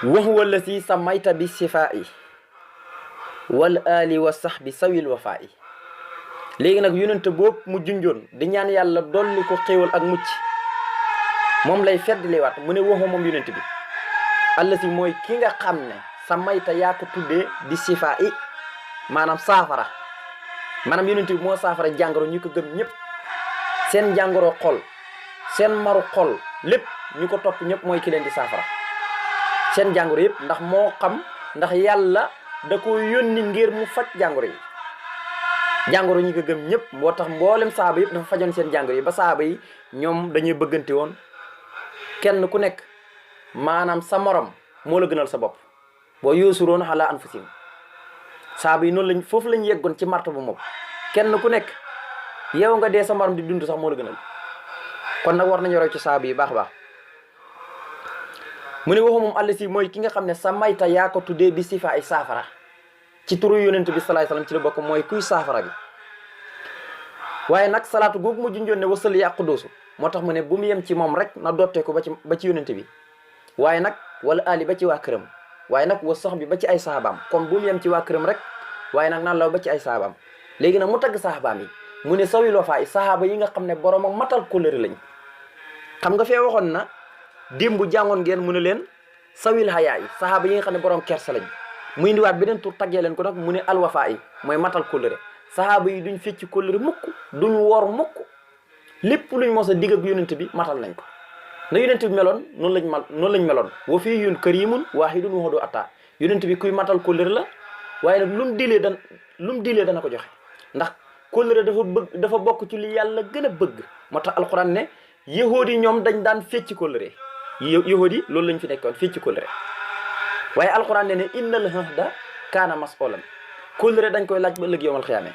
wa huwa allati samayta bi sifaa'i wal ali wa sahbi sawil wafaa'i. léegi nag yonent boobu mu junjoon di ñaan yàlla dolli ko xéewal ak mucc moom lay feddliwaat mu ne waxu moom yonent bi allati mooy ki nga xam ne samayta yaa ko tuddee bi sifaa'i maanaam saafara maanaam yonent bi moo saafara jàngoro ñu ko gëm ñëpp seen jàngoro xol seen maru xol lépp ñu ko topp ñëpp mooy ki leen di saafara seen jàngoro yëpp ndax moo xam ndax yàlla da ko yónni ngir mu faj jàngoro yi jàngoro ñi ko gëm ñëpp moo tax mboolem saaba yëpp dafa fajoon seen jàngoro yi ba saaba yi ñoom dañuy bëggante woon kenn ku nekk maanaam sa morom moo la gënal sa bopp boo yuusuroon ala anfusihim saaba yi noonu lañ foofu lañ yeggoon ci marta bu moom kenn ku nekk yow nga dee sa morom di dund sax moo la gënal kon nag war nañu roy ci saaba yi baax baax mu ne waxu moom àll si mooy ki nga xam ne sa mayta yaa ko tuddee bi sifa ay saafara ci turu yonent bi salaay salaam ci la bokk mooy kuy saafara bi waaye nag salaatu googu mu junjoon ne wasal yàqu doosu moo tax mu ne bu mu yem ci moom rek na dottee ko ba ci yonent bi waaye nag wala ali ba ci waa këram waaye nag wa sax bi ba ci ay sahabaam comme bu mu yem ci waa këram rek waaye nag naan law ba ci ay sahabaam léegi nag mu tagg sahabaam yi mu ne sawil wafaa yi sahaaba yi nga xam ne borom ak matal kóllëre lañ xam nga fee waxoon na démb jàngoon ngeen mu ne leen sawil hayaa yi sahaaba yi nga xam ne borom kersa lañ mu indiwaat beneen tur taggee leen ko nag mu ne alwafaa yi mooy matal kóllëre sahaaba yi duñ fecc kóllëre mukk duñ wor mukk lépp luñ mos a digg ak yonent bi matal nañ ko na yonent bi meloon noonu lañ meloon wa fii yun karimun waahidun waxadu atta yonent bi kuy matal kóllëre la waaye nag lu mu dilee dana ko joxe ndax kóllëre dafa bokk ci li yàlla gën a bëgg moo tax alxuraan ne yahood yi ñoom dañ daan fecc kóllëre yahood yi loolu lañ fi nekkoon fecc kóllëre waaye alxuraan ne innal ahda kaana mas'uulan kóllëre dañ koy laaj ba ëllëg yowmal xiyaame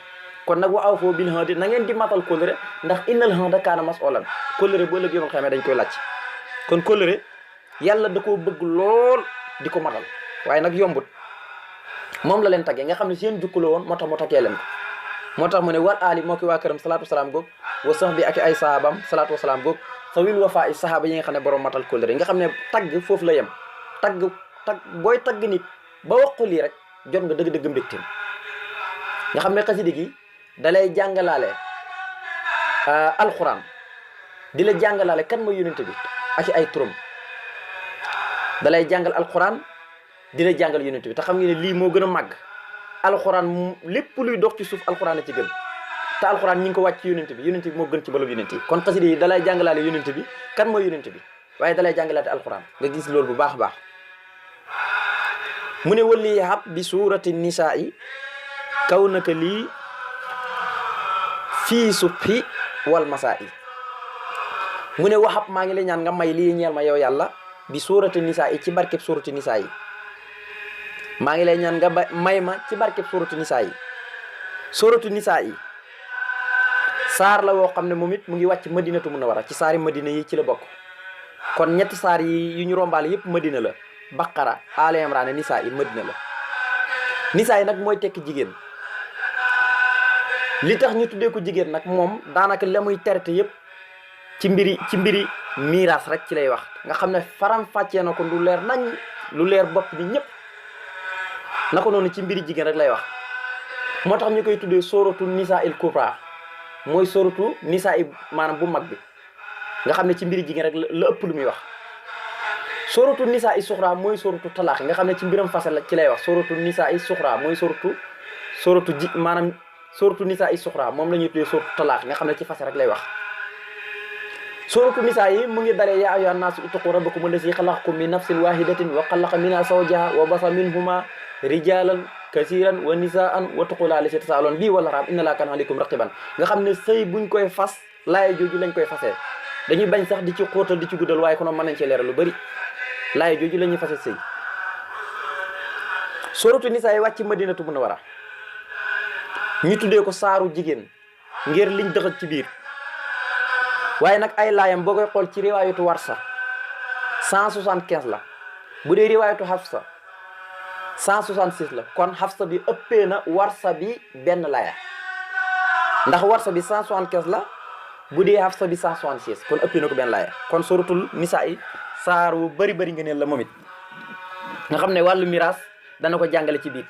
kon nag wa awfuu bil ahdi na ngeen di matal kóllëre ndax innal ahda kaana mas'uulan kóllëre ba ëllëg yowmal xiyaame dañ koy laaj kon kóllëre yàlla da koo bëgg lool di ko matal waaye nag yombut moom la leen taggee nga xam ne seen jukku la woon moo tax mu taggee leen ko moo tax mu ne wal aali moo ki waa këram salaatu wasalaam goog wa sax bi ak ay sahabam salaatu wasalaam goog sa wil wafaa i sahaba yi nga xam ne borom matal kóllëre nga xam ne tagg foofu la yem tagg booy tagg nit ba wax ko lii rek jot nga dëgg-dëgg mbégteem nga xam ne xasida gi da lay jàngalaale alxuraan di la jàngalaale kan mooy yonent bi ak ay turam da lay jàngal alxuraan di la jàngal yonent bi te xam nga ne lii moo gën a màgg alxuraan lépp luy dox ci suuf alxuraan a ci gën te alxuraan ñi ngi ko wàcc ci yonent bi moo gën ci balab yonent yi kon xasida yi da lay jàngalaale yonent bi kan mooy yonent bi waaye da lay jàngalaate alxuraan nga gis loolu bu baax a baax mu ne wali hab bi suurati nisaa yi kaw naka lii fii subhi wal masaa yi mu ne waxab maa ngi lay ñaan nga may lii ñeel ma yow yàlla bi suurati nisaa yi ci barkeb suurati nisaa yi maa ngi lay ñaan nga may ma ci barkeb suurati nisaa yi suurati nisaa yi saar la woo xam ne moom it mu ngi wàcc madinatu munawwara ci saari madina yi ci la bokk kon ñetti saar yi yu ñu rombaale yëpp madina la baqara ali imran nisaa yi madina la nisaa yi nag mooy tekki jigéen li tax ñu tuddee ko jigéen nag moom daanaka la muy terete yëpp ci mbiri miiras rek ci lay wax nga xam ne faram fàccee na ko lu leer nañ lu leer bopp ni ñëpp na ko noonu ci mbiri jigéen rek lay wax moo tax ñu koy tuddee sóoratu nisaa il kubra mooy sóoratu nisaa i maanaam bu mag bi nga xam ne ci mbiri jigéen rek la ëpp lu muy wax sóoratu nisaa i suxra mooy sóoratu talaax nga xam ne ci mbiram fase la ci lay wax sóoratu nisaa i suxra mooy sóoratu maanaam sóoratu nisaa i suxra moom la ñuy tuddee sóoratu talaax nga xam ne ci fase rek lay wax sóoratu nisaa yi mu ngi dalee yaa ayyuhan naasu ittaqu rabbakum allazi xalaqakum min nafsin wahidatin wa xalaqa minha zawjaha wa basa minhuma rijalan kasiran wa nisaan wa taqulaa allazi tasaaluuna bihi wal arham inna llaaha kaana alaykum raqiban nga xam ne sëy buñ koy fas laay jooju lañ koy fasee dañuy bañ sax di ci xóotal di ci guddal waaye kono mën nañ cee leeral lu bëri laay jooju la ñuy fase sëy sóoratu nisaa yi wàcc madinatu munawwara ñu tuddee ko saaru jigéen ngir liñ dëxal ci biir waaye nag ay laayam boo koy xool ci riwaayatu warsa 175 la bu dee riwaayatu hafsa 166 la kon hafsa bi ëppee na warsa bi benn laaya ndax warsa bi 175 la bu dee hafsa bi 166 kon ëppee na ko benn laaya kon suratul nisaa yi saar wu bari nga neen la moom it nga xam ne wàllu miraas dana ko jàngale ci biir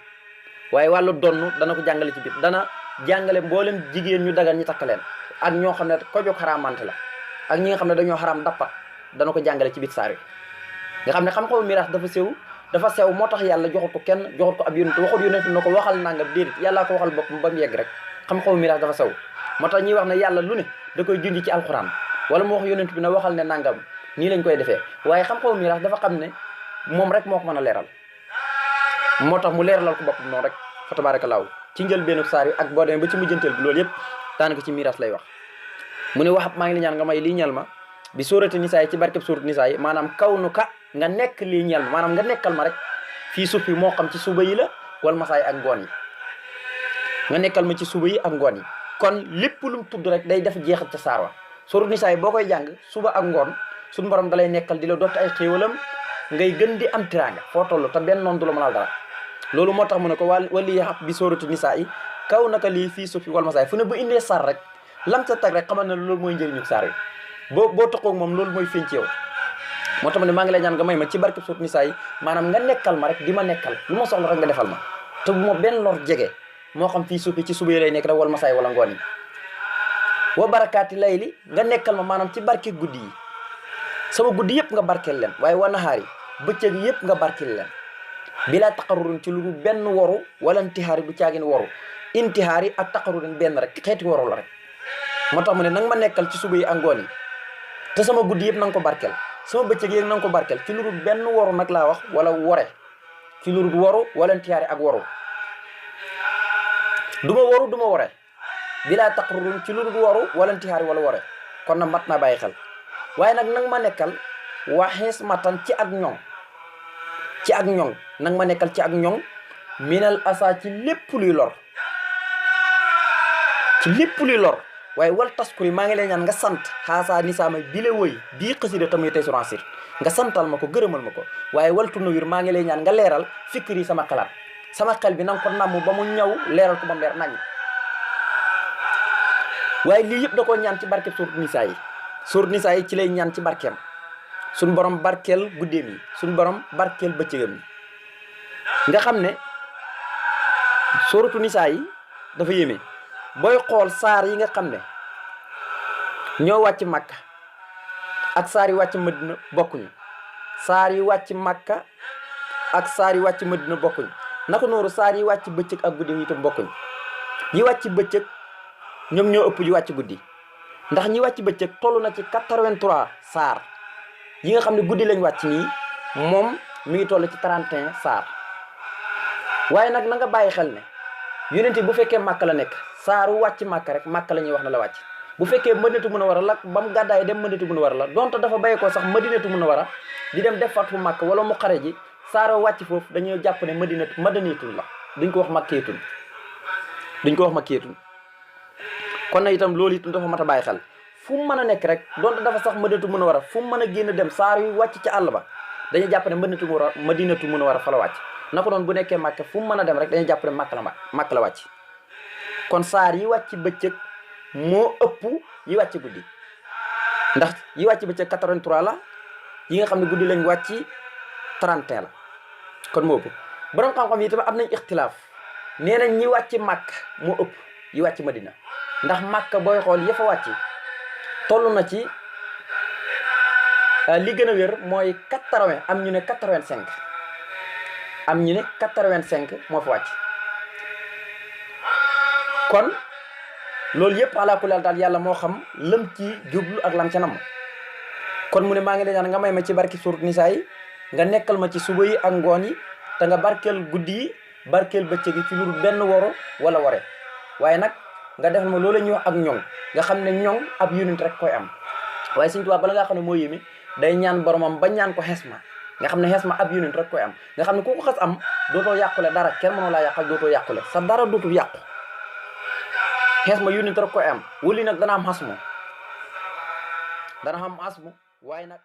waaye wàllu donn dana ko jàngale ci biir dana jàngale mboolem jigéen ñu dagan ñi takk leen ak ñoo xam ne ko jóg xaraamante la ak ñi nga xam ne dañoo xaraam dappat dana ko jàngale ci biir saar yi nga xam ne xam-xamu miraas dafa sew moo tax yàlla joxut ko kenn joxut ko ab yonent waxut yonent na ko waxal nangam déedéet yàllaa ko waxal boppam ba mu yegg rek xam-xamu miraas dafa sew moo tax ñuy wax ne yàlla lu ne da koy junj ci alxuraan wala mu wax yonent bi na waxal ne nangam nii lañ koy defee waaye xam-xamu miraas dafa xam ne moom rek moo ko mën a leeral moo tax mu leeralal ko boppam noonu rek fa tabaarakallaahu ci njëlbeenu saar yi ak boo demee ba ci mujjanteel bi loolu yëpp daanaka ci miraas lay wax mu ne waxab maa ngi la ñaan nga may lii ñal ma bi suurati nisaa yi ci barkeb suurati nisaa yi maanaam kaw nu ka nga nekk lii ñal ma maanaam nga nekkal ma rek fii suuf yi moo xam ci suba yi la wala masaay ak ngoon yi nga nekkal ma ci suba yi ak ngoon yi kon lépp lu mu tudd rek day def jeexat ca saar wa suurati nisaa yi boo koy jàng suba ak ngoon suñu borom dalay nekkal di la dotti ay xéewalam ngay gën di am tiraanga foo toll te benn noonu du la mënal dara loolu moo tax mu ne ko wali yaxab bi suurati nisaa yi kaw naka lii fii suuf yi wala masaay fu ne bu indee saar rek lam ca tag rek xamal na loolu mooy njëriñu saar yi boo taxaw moom loolu mooy feeñ ci yow moo tax ne maa ngi lay ñaan nga may ma ci barke suuratu nisaa yi maanaam nga nekkal ma rek di ma nekkal lu ma soxla rek nga defal ma te bu ma benn lor jege moo xam fii suuf yi ci suba yi lay nekk rek wala masaay wala ngoon yi wa barakaati layli nga nekkal ma maanaam ci barke guddi yi sama guddi yëpp nga barkeel leen waaye wa nahaar yi bëccëg yëpp nga barkeel leen bilaa taqarrurin ci lu dul benn woru wala intihaar yi du caagin woru intihaar yi ak taqarrurin benn rek xeeti woru la rek moo tax mu ne nanga ma nekkal ci suba yi ak ngoon yi te sama guddi yëpp na nga ko barkeel sama bëccëg yéeg na nga ko barkeel ci lu dul benn woru nag laa wax wala wore ci lu dul woru wala intihaar yi ak woru du ma woru du ma wore bilaa taqarrurin ci lu dul woru wala intihaar yi wala wore kon nag mat naa bàyyi xel waaye nag nanga ma nekkal waxees matan ci ak ñoŋ nanga ma nekkal ci ak ñoŋ minal asa ci lépp luy lor waaye wal taskuri maa ngi lay ñaan nga sant xaasaa nisaama bi la woy bii xasida tamuy tey suransir nga santal ma ko gërëmal ma ko waaye wal tunawir maa ngi lay ñaan nga leeral fikri sama xalaat sama xel bi nanga ko namm ba mu ñëw leeral ko ba mu leer nañ waaye lii yëpp da koo ñaan ci barkeb suuratu nisaa yi ci lay ñaan ci barkeem suñ borom barkeel guddeem yi suñ borom barkeel bëccëgam yi nga xam ne suuratu nisaa yi dafa yéeme booy xool saar yi nga xam ne ñoo wàcc Makka ak saar yi wàcc Madina bokkuñu saar yi wàcc Makka ak saar yi wàcc Madina bokkuñu naka nooru saar yi wàcc bëccëg ak guddi yi itam bokkuñu yi wàcc bëccëg ñoom ñoo ëpp yi wàcc guddi ndax ñi wàcc bëccëg toll na ci 83 saar yi nga xam ne guddi lañ wàcc nii moom mi ngi toll ci 31 saar waaye nag na nga bàyyi xel ne yonent bu fekkee Makka la nekk saaru wàcc Makka rek Makka la ñuy wax na la wàcc bu fekkee Madinatu Munawwara la ba mu gàddaay dem Madinatu Munawwara la donte dafa bàyyi ko sax Madinatu Munawwara di dem def fatu Makka wala mu xare ji saaro wàcc foofu dañuy jàpp ne madaniyatun la duñ ko wax makkiyatun kon na itam loolu itam dafa mat a bàyyi xel fu mu mën a nekk rek donte dafa sax Madinatu Munawwara fu mu mën a génn dem saar yu wàcc ca àll ba dañuy jàpp ne Madinatu Munawwara fa la wàcc na ko doon bu nekkee Makka fu mu mën a dem rek dañuy jàpp ne Makka la wàcc kon saar yi wàcc bëccëg moo ëpp yi wàcc guddi ndax yi wàcc bëccëg 83 la yi nga xam ne guddi lañ wàcc 31 la kon moo ëpp borom xam-xam yi tamit am nañ ixtilaaf nee nañ ñi wàcc Makka moo ëpp yi wàcc Madina ndax Makka booy xool ya fa wàcc toll na ci li gën a wér mooy 80 am ñu ne 85 moo fa wàcc kon loolu yëpp ala kulli daal yàlla moo xam lam ci jublu ak lam ca nam kon mu ne maa ngi lay ñaan nga may ma ci barki suuratu nisaa yi nga nekkal ma ci suba yi ak ngoon yi te nga barkeel guddi yi barkeel bëccëg yi ci lu benn woro wala ware waaye nag nga defal ma loolu la ñuy wax ak ñoŋ nga xam ne ñoŋ ab yonent rek koy am waaye Sëñ Tuubaa bala ngaa xam ne moo yéeme day ñaan boromam ba ñaan ko xesma nga xam ne xesma ab yonent rek koy am nga xam ne ku ko xas am dootoo yàqule dara kenn mënoo laa yàqal dootoo yàqule sa dara dootul yàqu xesma yonent rek koy am wuli nag dana am xasmu waaye nag